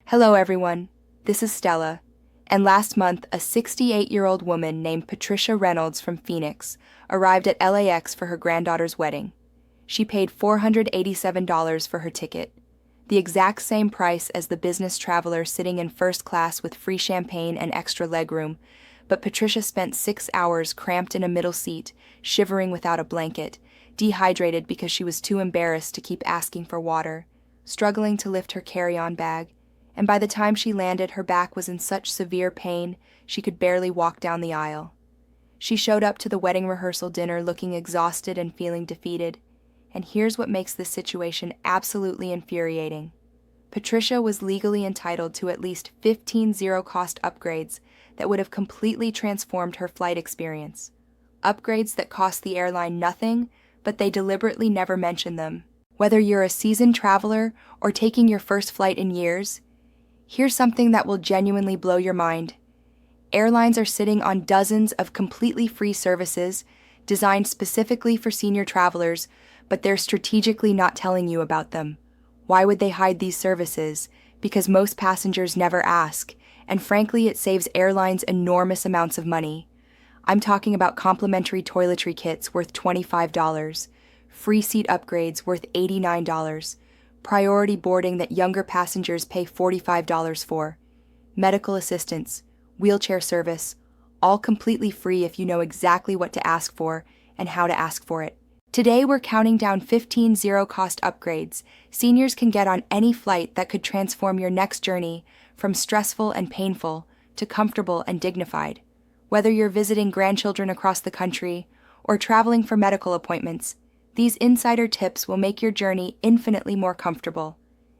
Hello, everyone. This is Stella. And last month, a 68-year-old woman named Patricia Reynolds from Phoenix arrived at LAX for her granddaughter's wedding. She paid $487 for her ticket, the exact same price as the business traveler sitting in first class with free champagne and extra legroom, but Patricia spent 6 hours cramped in a middle seat, shivering without a blanket, dehydrated because she was too embarrassed to keep asking for water, struggling to lift her carry-on bag, and by the time she landed, her back was in such severe pain she could barely walk down the aisle. She showed up to the wedding rehearsal dinner looking exhausted and feeling defeated, and here's what makes this situation absolutely infuriating. Patricia was legally entitled to at least 15 zero-cost upgrades that would have completely transformed her flight experience. Upgrades that cost the airline nothing, but they deliberately never mention them. Whether you're a seasoned traveler or taking your first flight in years, here's something that will genuinely blow your mind. Airlines are sitting on dozens of completely free services designed specifically for senior travelers, but they're strategically not telling you about them. Why would they hide these services? Because most passengers never ask, and frankly, it saves airlines enormous amounts of money. I'm talking about complimentary toiletry kits worth $25, free seat upgrades worth $89, priority boarding that younger passengers pay $45 for, medical assistance, wheelchair service, all completely free if you know exactly what to ask for and how to ask for it. Today, we're counting down 15 zero-cost upgrades seniors can get on any flight that could transform your next journey from stressful and painful to comfortable and dignified. Whether you're visiting grandchildren across the country or traveling for medical appointments, these insider tips will make your journey infinitely more comfortable.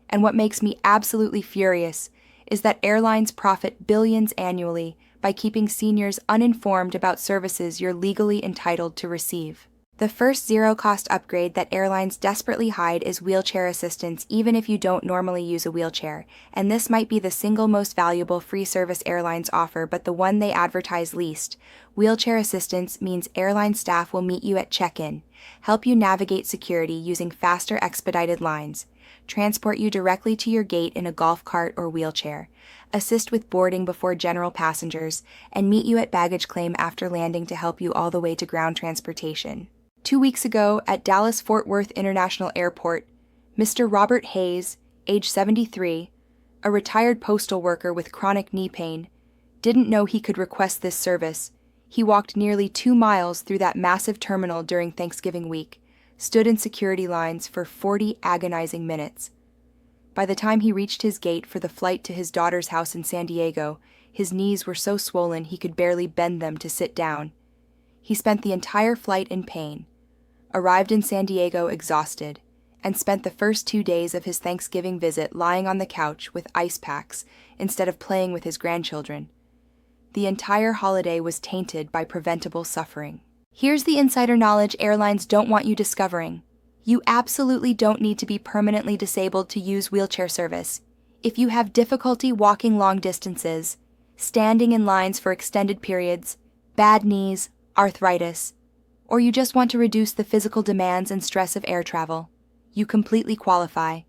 And what makes me absolutely furious is that airlines profit billions annually by keeping seniors uninformed about services you're legally entitled to receive. The first zero-cost upgrade that airlines desperately hide is wheelchair assistance, even if you don't normally use a wheelchair, and this might be the single most valuable free service airlines offer, but the one they advertise least. Wheelchair assistance means airline staff will meet you at check-in, help you navigate security using faster expedited lines, transport you directly to your gate in a golf cart or wheelchair, assist with boarding before general passengers, and meet you at baggage claim after landing to help you all the way to ground transportation. 2 weeks ago, at Dallas-Fort Worth International Airport, Mr. Robert Hayes, age 73, a retired postal worker with chronic knee pain, didn't know he could request this service. He walked nearly 2 miles through that massive terminal during Thanksgiving week, stood in security lines for 40 agonizing minutes. By the time he reached his gate for the flight to his daughter's house in San Diego, his knees were so swollen he could barely bend them to sit down. He spent the entire flight in pain, arrived in San Diego exhausted, and spent the first 2 days of his Thanksgiving visit lying on the couch with ice packs instead of playing with his grandchildren. The entire holiday was tainted by preventable suffering. Here's the insider knowledge airlines don't want you discovering. You absolutely don't need to be permanently disabled to use wheelchair service. If you have difficulty walking long distances, standing in lines for extended periods, bad knees, arthritis, or you just want to reduce the physical demands and stress of air travel, you completely qualify.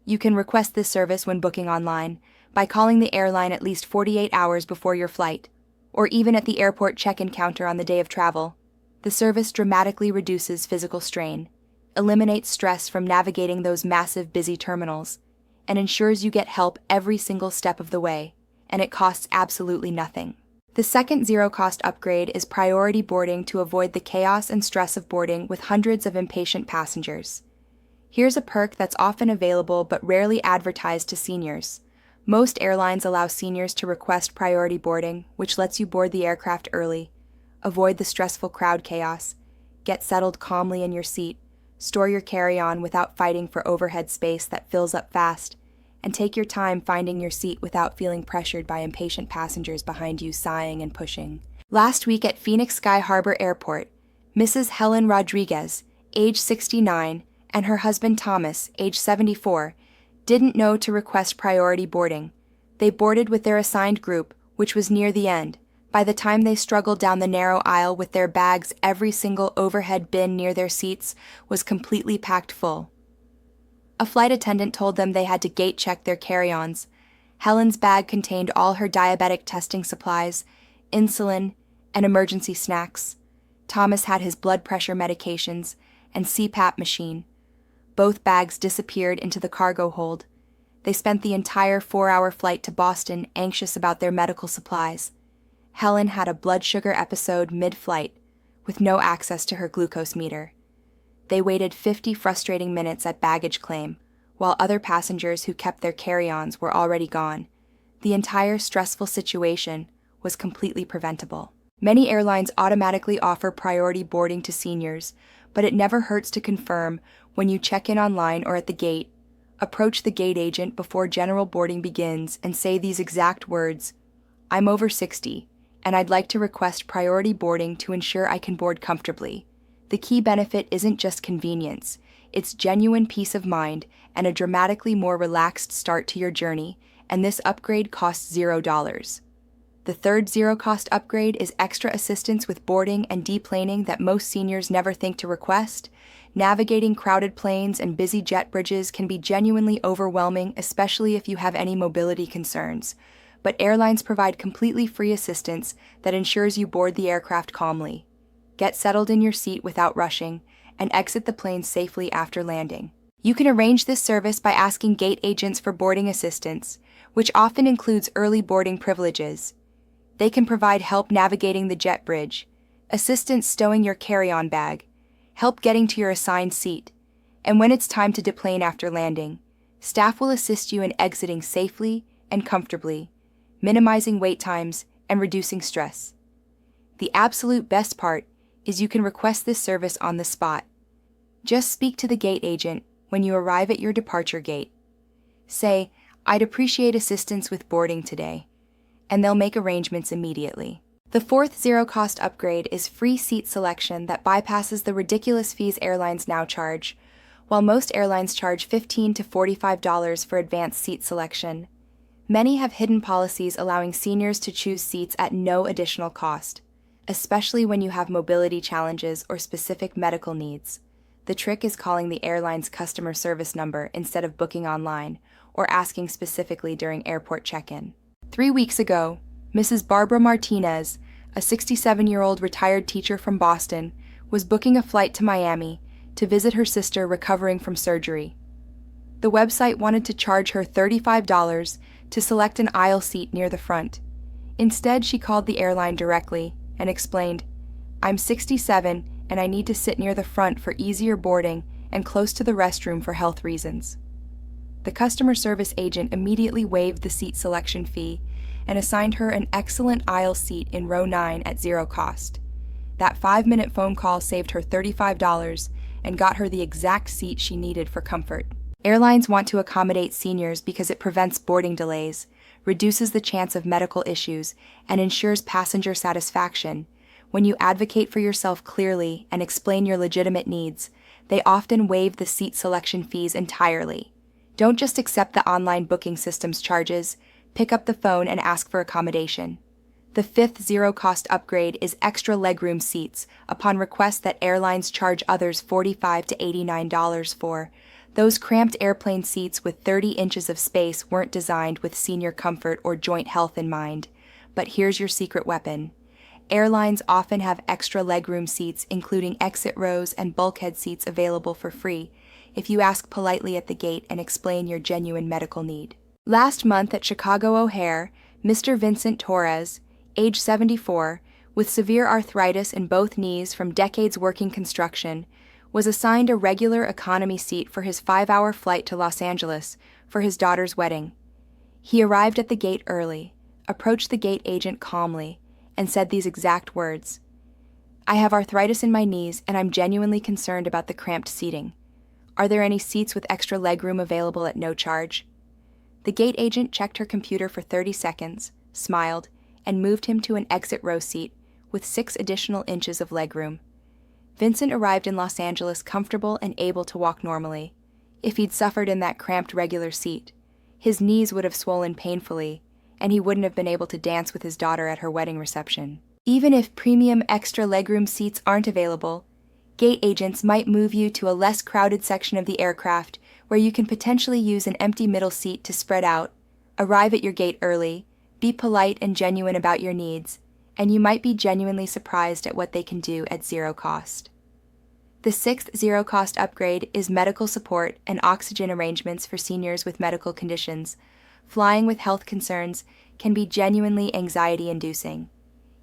You can request this service when booking online by calling the airline at least 48 hours before your flight, or even at the airport check-in counter on the day of travel. The service dramatically reduces physical strain, eliminates stress from navigating those massive busy terminals, and ensures you get help every single step of the way, and it costs absolutely nothing. The second zero-cost upgrade is priority boarding to avoid the chaos and stress of boarding with hundreds of impatient passengers. Here's a perk that's often available but rarely advertised to seniors. Most airlines allow seniors to request priority boarding, which lets you board the aircraft early, avoid the stressful crowd chaos, get settled calmly in your seat, store your carry-on without fighting for overhead space that fills up fast, and take your time finding your seat without feeling pressured by impatient passengers behind you sighing and pushing. Last week at Phoenix Sky Harbor Airport, Mrs. Helen Rodriguez, age 69, and her husband Thomas, age 74, didn't know to request priority boarding. They boarded with their assigned group, which was near the end. By the time they struggled down the narrow aisle with their bags, every single overhead bin near their seats was completely packed full. A flight attendant told them they had to gate check their carry-ons. Helen's bag contained all her diabetic testing supplies, insulin, and emergency snacks. Thomas had his blood pressure medications and CPAP machine. Both bags disappeared into the cargo hold. They spent the entire 4-hour flight to Boston anxious about their medical supplies. Helen had a blood sugar episode mid-flight, with no access to her glucose meter. They waited 50 frustrating minutes at baggage claim, while other passengers who kept their carry-ons were already gone. The entire stressful situation was completely preventable. Many airlines automatically offer priority boarding to seniors, but it never hurts to confirm when you check in online or at the gate. Approach the gate agent before general boarding begins and say these exact words: "I'm over 60, and I'd like to request priority boarding to ensure I can board comfortably." The key benefit isn't just convenience, it's genuine peace of mind and a dramatically more relaxed start to your journey, and this upgrade costs $0. The third zero-cost upgrade is extra assistance with boarding and deplaning that most seniors never think to request. Navigating crowded planes and busy jet bridges can be genuinely overwhelming, especially if you have any mobility concerns. But airlines provide completely free assistance that ensures you board the aircraft calmly. Get settled in your seat without rushing, and exit the plane safely after landing. You can arrange this service by asking gate agents for boarding assistance, which often includes early boarding privileges. They can provide help navigating the jet bridge, assistance stowing your carry-on bag, help getting to your assigned seat, and when it's time to deplane after landing, staff will assist you in exiting safely and comfortably, minimizing wait times and reducing stress. The absolute best part is you can request this service on the spot. Just speak to the gate agent when you arrive at your departure gate. Say, "I'd appreciate assistance with boarding today," and they'll make arrangements immediately. The fourth zero-cost upgrade is free seat selection that bypasses the ridiculous fees airlines now charge. While most airlines charge $15 to $45 for advanced seat selection, many have hidden policies allowing seniors to choose seats at no additional cost, especially when you have mobility challenges or specific medical needs. The trick is calling the airline's customer service number instead of booking online or asking specifically during airport check-in. 3 weeks ago, Mrs. Barbara Martinez, a 67-year-old retired teacher from Boston, was booking a flight to Miami to visit her sister recovering from surgery. The website wanted to charge her $35 to select an aisle seat near the front. Instead, she called the airline directly and explained, "I'm 67 and I need to sit near the front for easier boarding and close to the restroom for health reasons." The customer service agent immediately waived the seat selection fee and assigned her an excellent aisle seat in row 9 at zero cost. That 5-minute phone call saved her $35 and got her the exact seat she needed for comfort. Airlines want to accommodate seniors because it prevents boarding delays, reduces the chance of medical issues, and ensures passenger satisfaction. When you advocate for yourself clearly and explain your legitimate needs, they often waive the seat selection fees entirely. Don't just accept the online booking system's charges, pick up the phone and ask for accommodation. The fifth zero-cost upgrade is extra legroom seats upon request that airlines charge others $45 to $89 for. Those cramped airplane seats with 30 inches of space weren't designed with senior comfort or joint health in mind. But here's your secret weapon. Airlines often have extra legroom seats, including exit rows and bulkhead seats, available for free if you ask politely at the gate and explain your genuine medical need. Last month at Chicago O'Hare, Mr. Vincent Torres, age 74, with severe arthritis in both knees from decades working construction, was assigned a regular economy seat for his 5-hour flight to Los Angeles for his daughter's wedding. He arrived at the gate early, approached the gate agent calmly, and said these exact words: "I have arthritis in my knees and I'm genuinely concerned about the cramped seating. Are there any seats with extra legroom available at no charge?" The gate agent checked her computer for 30 seconds, smiled, and moved him to an exit row seat with 6 additional inches of legroom. Vincent arrived in Los Angeles comfortable and able to walk normally. If he'd suffered in that cramped regular seat, his knees would have swollen painfully, and he wouldn't have been able to dance with his daughter at her wedding reception. Even if premium extra legroom seats aren't available, gate agents might move you to a less crowded section of the aircraft where you can potentially use an empty middle seat to spread out, Arrive at your gate early, be polite and genuine about your needs, and you might be genuinely surprised at what they can do at zero cost. The sixth zero-cost upgrade is medical support and oxygen arrangements for seniors with medical conditions. Flying with health concerns can be genuinely anxiety-inducing.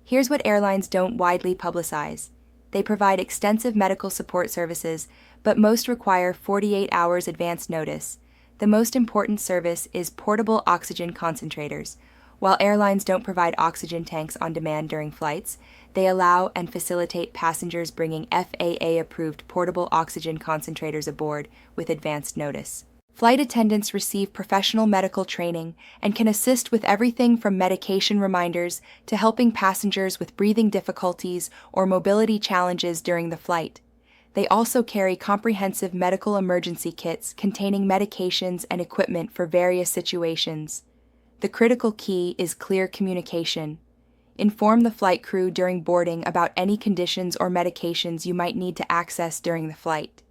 Here's what airlines don't widely publicize. They provide extensive medical support services, but most require 48 hours advance notice. The most important service is portable oxygen concentrators. While airlines don't provide oxygen tanks on demand during flights, they allow and facilitate passengers bringing FAA-approved portable oxygen concentrators aboard with advanced notice. Flight attendants receive professional medical training and can assist with everything from medication reminders to helping passengers with breathing difficulties or mobility challenges during the flight. They also carry comprehensive medical emergency kits containing medications and equipment for various situations. The critical key is clear communication. Inform the flight crew during boarding about any conditions or medications you might need to access during the flight.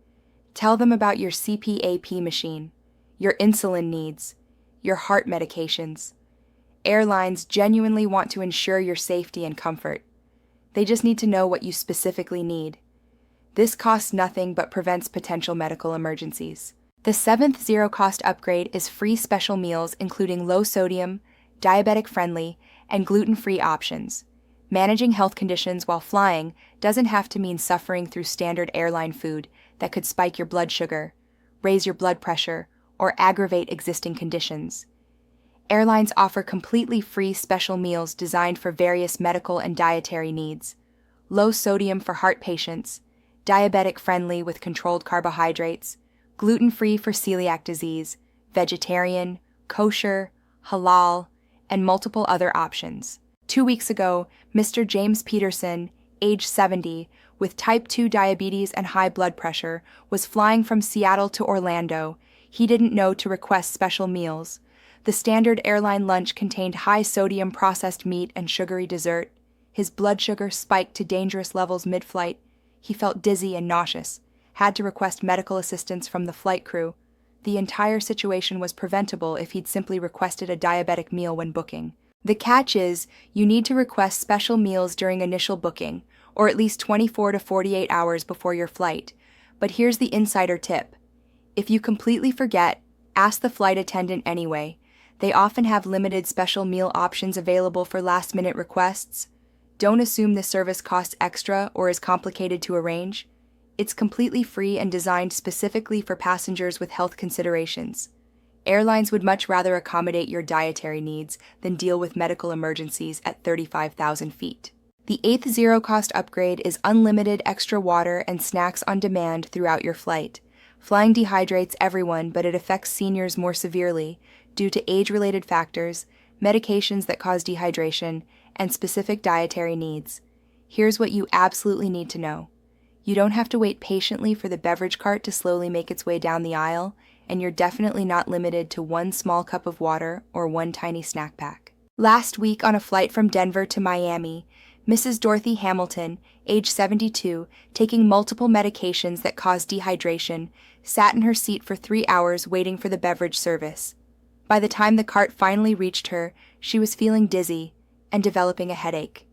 Tell them about your CPAP machine, your insulin needs, your heart medications. Airlines genuinely want to ensure your safety and comfort. They just need to know what you specifically need. This costs nothing but prevents potential medical emergencies. The seventh zero-cost upgrade is free special meals including low-sodium, diabetic-friendly, and gluten-free options. Managing health conditions while flying doesn't have to mean suffering through standard airline food that could spike your blood sugar, raise your blood pressure, or aggravate existing conditions. Airlines offer completely free special meals designed for various medical and dietary needs. Low sodium for heart patients, diabetic-friendly with controlled carbohydrates, gluten-free for celiac disease, vegetarian, kosher, halal, and multiple other options. 2 weeks ago, Mr. James Peterson, age 70, with type 2 diabetes and high blood pressure, was flying from Seattle to Orlando. He didn't know to request special meals. The standard airline lunch contained high-sodium processed meat and sugary dessert. His blood sugar spiked to dangerous levels mid-flight. He felt dizzy and nauseous, had to request medical assistance from the flight crew. The entire situation was preventable if he'd simply requested a diabetic meal when booking. The catch is, you need to request special meals during initial booking, or at least 24 to 48 hours before your flight. But here's the insider tip. If you completely forget, ask the flight attendant anyway. They often have limited special meal options available for last-minute requests. Don't assume this service costs extra or is complicated to arrange. It's completely free and designed specifically for passengers with health considerations. Airlines would much rather accommodate your dietary needs than deal with medical emergencies at 35,000 feet. The eighth zero-cost upgrade is unlimited extra water and snacks on demand throughout your flight. Flying dehydrates everyone, but it affects seniors more severely due to age-related factors, medications that cause dehydration, and specific dietary needs. Here's what you absolutely need to know. You don't have to wait patiently for the beverage cart to slowly make its way down the aisle, and you're definitely not limited to one small cup of water or one tiny snack pack. Last week on a flight from Denver to Miami, Mrs. Dorothy Hamilton, age 72, taking multiple medications that cause dehydration, sat in her seat for 3 hours waiting for the beverage service. By the time the cart finally reached her, she was feeling dizzy and developing a headache.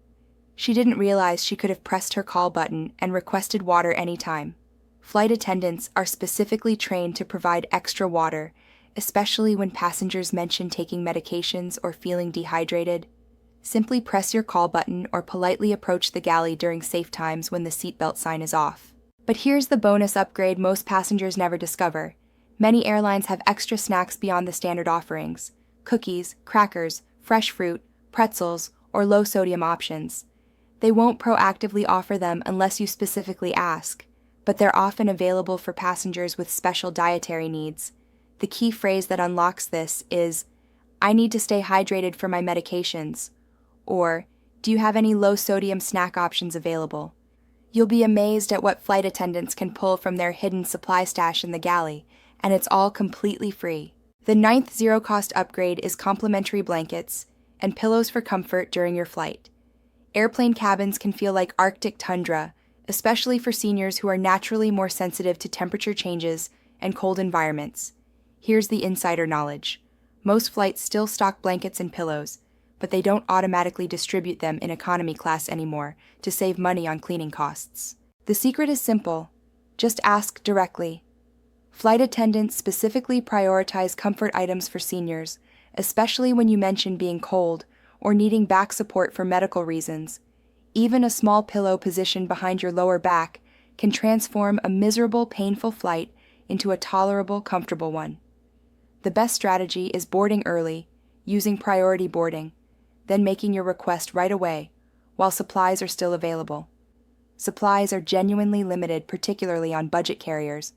She didn't realize she could have pressed her call button and requested water anytime. Flight attendants are specifically trained to provide extra water, especially when passengers mention taking medications or feeling dehydrated. Simply press your call button or politely approach the galley during safe times when the seatbelt sign is off. But here's the bonus upgrade most passengers never discover. Many airlines have extra snacks beyond the standard offerings: cookies, crackers, fresh fruit, pretzels, or low-sodium options. They won't proactively offer them unless you specifically ask, but they're often available for passengers with special dietary needs. The key phrase that unlocks this is, "I need to stay hydrated for my medications," or, "Do you have any low-sodium snack options available?" You'll be amazed at what flight attendants can pull from their hidden supply stash in the galley, and it's all completely free. The ninth zero-cost upgrade is complimentary blankets and pillows for comfort during your flight. Airplane cabins can feel like Arctic tundra, especially for seniors who are naturally more sensitive to temperature changes and cold environments. Here's the insider knowledge. Most flights still stock blankets and pillows, but they don't automatically distribute them in economy class anymore to save money on cleaning costs. The secret is simple. Just ask directly. Flight attendants specifically prioritize comfort items for seniors, especially when you mention being cold or needing back support for medical reasons. Even a small pillow positioned behind your lower back can transform a miserable, painful flight into a tolerable, comfortable one. The best strategy is boarding early, using priority boarding, then making your request right away, while supplies are still available. Supplies are genuinely limited, particularly on budget carriers,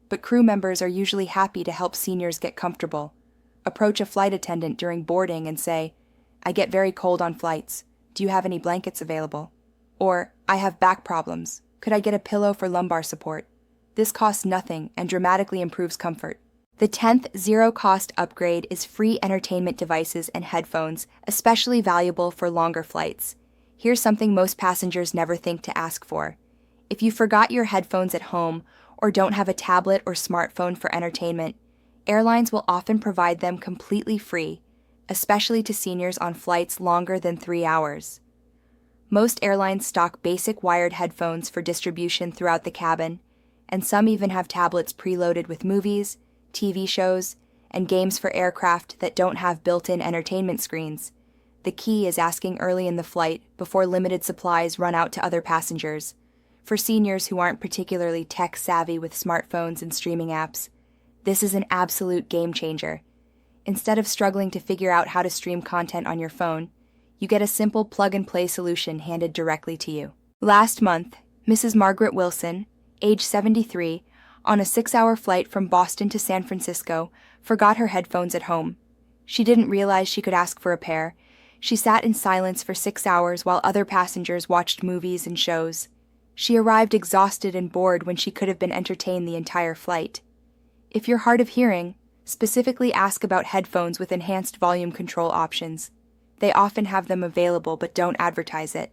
but crew members are usually happy to help seniors get comfortable. Approach a flight attendant during boarding and say, "I get very cold on flights. Do you have any blankets available?" Or, "I have back problems. Could I get a pillow for lumbar support?" This costs nothing and dramatically improves comfort. The 10th zero-cost upgrade is free entertainment devices and headphones, especially valuable for longer flights. Here's something most passengers never think to ask for. If you forgot your headphones at home or don't have a tablet or smartphone for entertainment, airlines will often provide them completely free, especially to seniors on flights longer than 3 hours. Most airlines stock basic wired headphones for distribution throughout the cabin, and some even have tablets preloaded with movies, TV shows, and games for aircraft that don't have built-in entertainment screens. The key is asking early in the flight before limited supplies run out to other passengers. For seniors who aren't particularly tech-savvy with smartphones and streaming apps, this is an absolute game changer. Instead of struggling to figure out how to stream content on your phone, you get a simple plug-and-play solution handed directly to you. Last month, Mrs. Margaret Wilson, age 73, on a 6-hour flight from Boston to San Francisco, forgot her headphones at home. She didn't realize she could ask for a pair. She sat in silence for 6 hours while other passengers watched movies and shows. She arrived exhausted and bored when she could have been entertained the entire flight. If you're hard of hearing, specifically ask about headphones with enhanced volume control options. They often have them available but don't advertise it.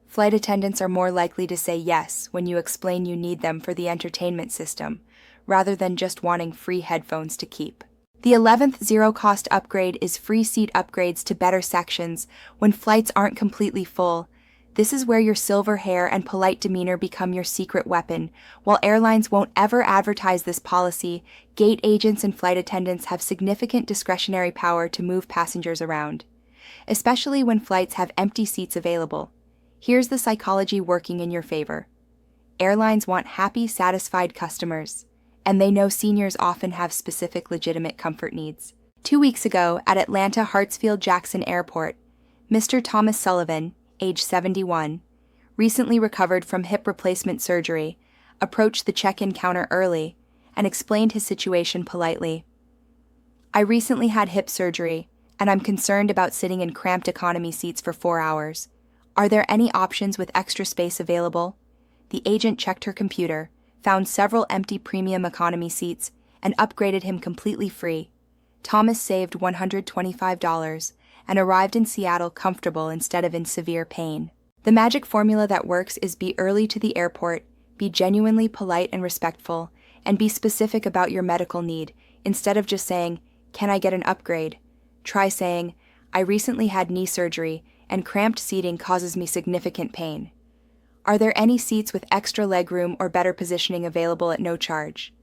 Flight attendants are more likely to say yes when you explain you need them for the entertainment system, rather than just wanting free headphones to keep. The 11th zero-cost upgrade is free seat upgrades to better sections when flights aren't completely full. This is where your silver hair and polite demeanor become your secret weapon. While airlines won't ever advertise this policy, gate agents and flight attendants have significant discretionary power to move passengers around, especially when flights have empty seats available. Here's the psychology working in your favor. Airlines want happy, satisfied customers, and they know seniors often have specific legitimate comfort needs. 2 weeks ago, at Atlanta Hartsfield-Jackson Airport, Mr. Thomas Sullivan, age 71, recently recovered from hip replacement surgery, approached the check-in counter early and explained his situation politely. "I recently had hip surgery, and I'm concerned about sitting in cramped economy seats for 4 hours. Are there any options with extra space available?" The agent checked her computer, found several empty premium economy seats, and upgraded him completely free. Thomas saved $125 and arrived in Seattle comfortable instead of in severe pain. The magic formula that works is be early to the airport, be genuinely polite and respectful, and be specific about your medical need. Instead of just saying, "Can I get an upgrade?" Try saying, "I recently had knee surgery, and cramped seating causes me significant pain. Are there any seats with extra legroom or better positioning available at no charge?"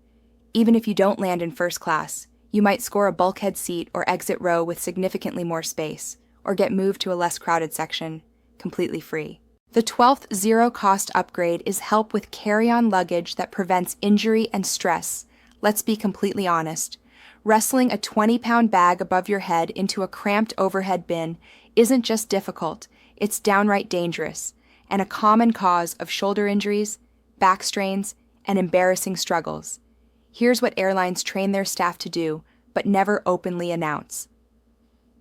Even if you don't land in first class, you might score a bulkhead seat or exit row with significantly more space, or get moved to a less crowded section, completely free. The 12th zero-cost upgrade is help with carry-on luggage that prevents injury and stress. Let's be completely honest. Wrestling a 20-pound bag above your head into a cramped overhead bin isn't just difficult, it's downright dangerous, and a common cause of shoulder injuries, back strains, and embarrassing struggles. Here's what airlines train their staff to do, but never openly announce.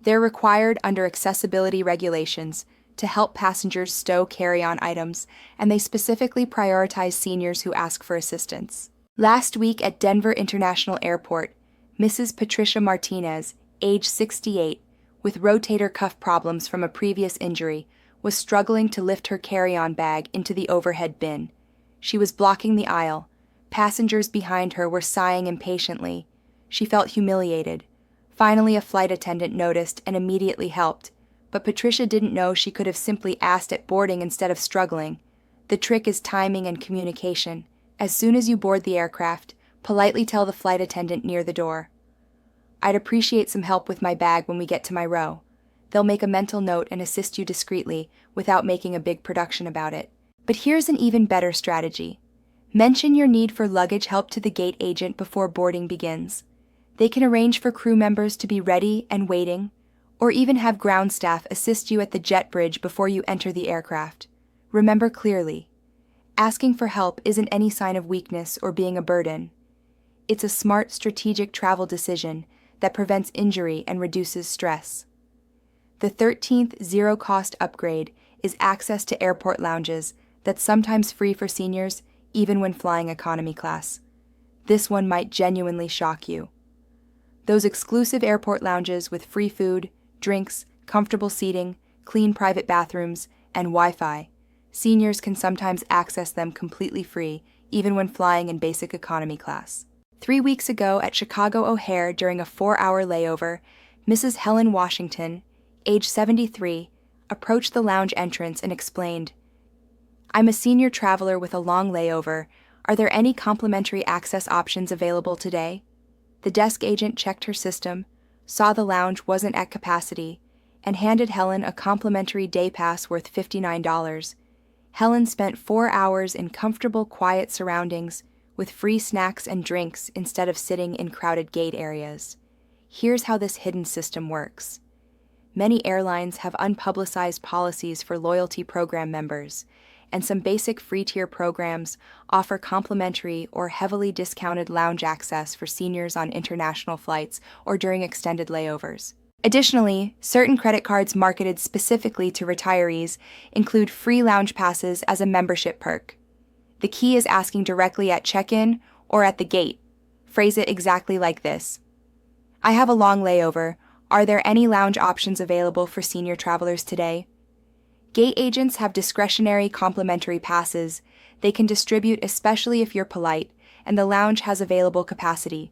They're required under accessibility regulations to help passengers stow carry-on items, and they specifically prioritize seniors who ask for assistance. Last week at Denver International Airport, Mrs. Patricia Martinez, age 68, with rotator cuff problems from a previous injury, was struggling to lift her carry-on bag into the overhead bin. She was blocking the aisle. Passengers behind her were sighing impatiently. She felt humiliated. Finally, a flight attendant noticed and immediately helped, but Patricia didn't know she could have simply asked at boarding instead of struggling. The trick is timing and communication. As soon as you board the aircraft, politely tell the flight attendant near the door, "I'd appreciate some help with my bag when we get to my row." They'll make a mental note and assist you discreetly without making a big production about it. But here's an even better strategy. Mention your need for luggage help to the gate agent before boarding begins. They can arrange for crew members to be ready and waiting, or even have ground staff assist you at the jet bridge before you enter the aircraft. Remember clearly, asking for help isn't any sign of weakness or being a burden. It's a smart, strategic travel decision that prevents injury and reduces stress. The 13th zero-cost upgrade is access to airport lounges that's sometimes free for seniors, even when flying economy class. This one might genuinely shock you. Those exclusive airport lounges with free food, drinks, comfortable seating, clean private bathrooms, and Wi-Fi. Seniors can sometimes access them completely free, even when flying in basic economy class. 3 weeks ago at Chicago O'Hare during a 4-hour layover, Mrs. Helen Washington, age 73, approached the lounge entrance and explained, "I'm a senior traveler with a long layover. Are there any complimentary access options available today?" The desk agent checked her system, saw the lounge wasn't at capacity, and handed Helen a complimentary day pass worth $59. Helen spent 4 hours in comfortable, quiet surroundings with free snacks and drinks instead of sitting in crowded gate areas. Here's how this hidden system works. Many airlines have unpublicized policies for loyalty program members, and some basic free-tier programs offer complimentary or heavily discounted lounge access for seniors on international flights or during extended layovers. Additionally, certain credit cards marketed specifically to retirees include free lounge passes as a membership perk. The key is asking directly at check-in or at the gate. Phrase it exactly like this: "I have a long layover. Are there any lounge options available for senior travelers today?" Gate agents have discretionary complimentary passes they can distribute, especially if you're polite and the lounge has available capacity.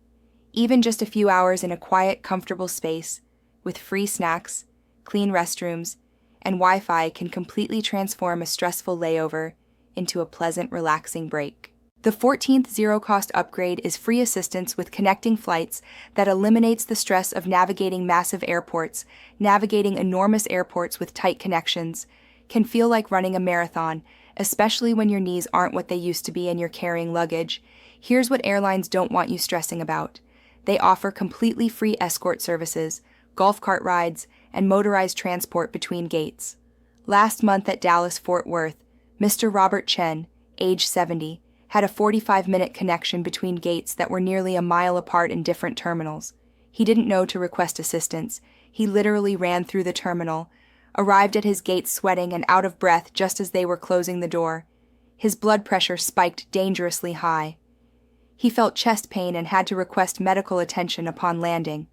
Even just a few hours in a quiet, comfortable space with free snacks, clean restrooms, and Wi-Fi can completely transform a stressful layover into a pleasant, relaxing break. The 14th zero-cost upgrade is free assistance with connecting flights that eliminates the stress of navigating massive airports. Navigating enormous airports with tight connections can feel like running a marathon, especially when your knees aren't what they used to be and you're carrying luggage. Here's what airlines don't want you stressing about. They offer completely free escort services, golf cart rides, and motorized transport between gates. Last month at Dallas-Fort Worth, Mr. Robert Chen, age 70, had a 45-minute connection between gates that were nearly a mile apart in different terminals. He didn't know to request assistance. He literally ran through the terminal, arrived at his gate sweating and out of breath just as they were closing the door. His blood pressure spiked dangerously high. He felt chest pain and had to request medical attention upon landing.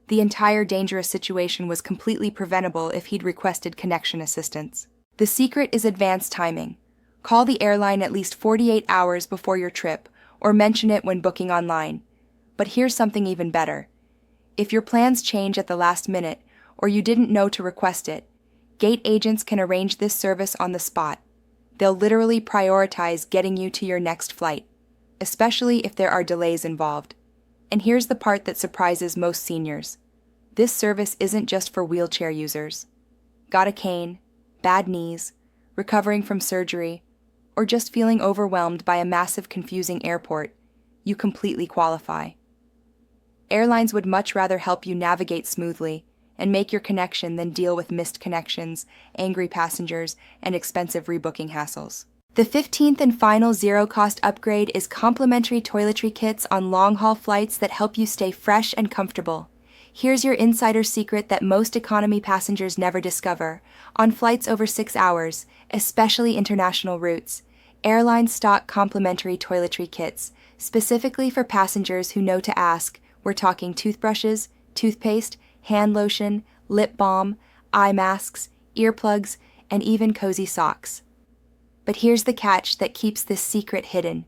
The entire dangerous situation was completely preventable if he'd requested connection assistance. The secret is advanced timing. Call the airline at least 48 hours before your trip, or mention it when booking online. But here's something even better. If your plans change at the last minute, or you didn't know to request it, gate agents can arrange this service on the spot. They'll literally prioritize getting you to your next flight, especially if there are delays involved. And here's the part that surprises most seniors. This service isn't just for wheelchair users. Got a cane, bad knees, recovering from surgery, or just feeling overwhelmed by a massive, confusing airport, you completely qualify. Airlines would much rather help you navigate smoothly and make your connection than deal with missed connections, angry passengers, and expensive rebooking hassles. The 15th and final zero-cost upgrade is complimentary toiletry kits on long-haul flights that help you stay fresh and comfortable. Here's your insider secret that most economy passengers never discover. On flights over 6 hours, especially international routes, airlines stock complimentary toiletry kits, specifically for passengers who know to ask. We're talking toothbrushes, toothpaste, hand lotion, lip balm, eye masks, earplugs, and even cozy socks. But here's the catch that keeps this secret hidden.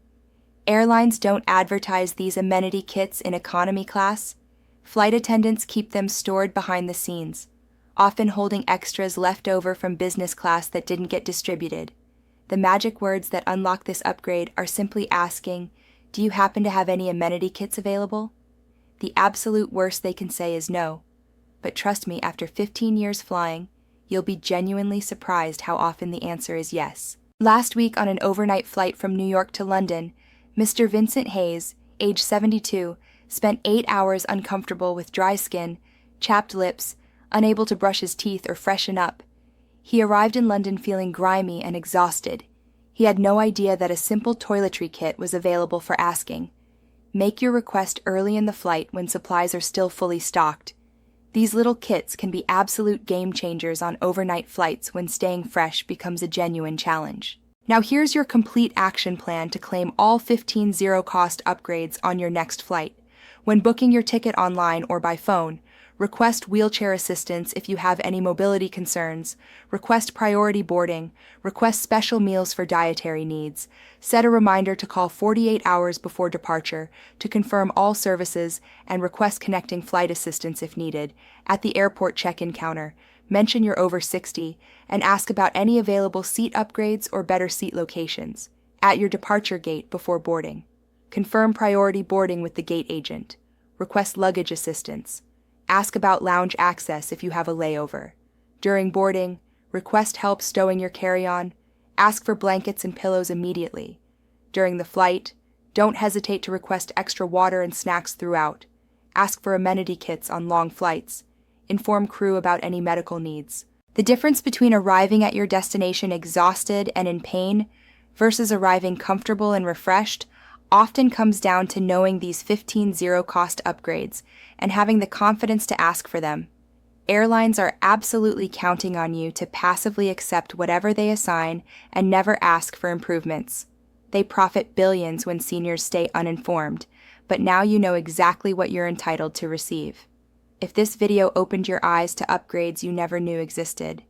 Airlines don't advertise these amenity kits in economy class. Flight attendants keep them stored behind the scenes, often holding extras left over from business class that didn't get distributed. The magic words that unlock this upgrade are simply asking, "Do you happen to have any amenity kits available?" The absolute worst they can say is no. But trust me, after 15 years flying, you'll be genuinely surprised how often the answer is yes. Last week on an overnight flight from New York to London, Mr. Vincent Hayes, age 72, spent 8 hours uncomfortable with dry skin, chapped lips, unable to brush his teeth or freshen up. He arrived in London feeling grimy and exhausted. He had no idea that a simple toiletry kit was available for asking. Make your request early in the flight when supplies are still fully stocked. These little kits can be absolute game changers on overnight flights when staying fresh becomes a genuine challenge. Now here's your complete action plan to claim all 15 zero-cost upgrades on your next flight. When booking your ticket online or by phone, request wheelchair assistance if you have any mobility concerns, request priority boarding, request special meals for dietary needs, set a reminder to call 48 hours before departure to confirm all services, and request connecting flight assistance if needed. At the airport check-in counter, mention you're over 60 and ask about any available seat upgrades or better seat locations. At your departure gate before boarding, confirm priority boarding with the gate agent. Request luggage assistance. Ask about lounge access if you have a layover. During boarding, request help stowing your carry-on. Ask for blankets and pillows immediately. During the flight, don't hesitate to request extra water and snacks throughout. Ask for amenity kits on long flights. Inform crew about any medical needs. The difference between arriving at your destination exhausted and in pain versus arriving comfortable and refreshed often comes down to knowing these 15 zero-cost upgrades and having the confidence to ask for them. Airlines are absolutely counting on you to passively accept whatever they assign and never ask for improvements. They profit billions when seniors stay uninformed, but now you know exactly what you're entitled to receive. If this video opened your eyes to upgrades you never knew existed,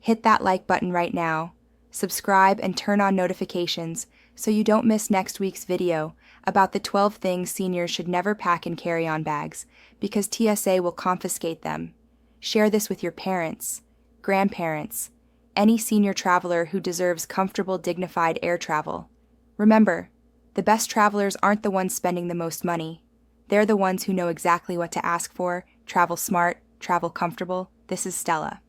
hit that like button right now, subscribe and turn on notifications so you don't miss next week's video about the 12 things seniors should never pack in carry-on bags, because TSA will confiscate them. Share this with your parents, grandparents, any senior traveler who deserves comfortable, dignified air travel. Remember, the best travelers aren't the ones spending the most money. They're the ones who know exactly what to ask for, travel smart, travel comfortable. This is Stella.